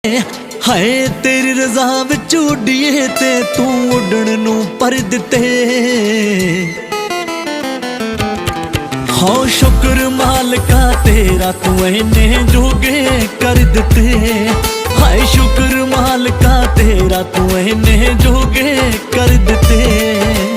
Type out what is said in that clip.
हाय तेरी रज़ा विच उड्डीए ते तू उड्डण नूं पर दिते। हाँ शुक्र मालका तेरा तू इन्ने जोगे कर दिते। हाय शुक्र मालका तेरा तू इन्ने जोगे कर दिते।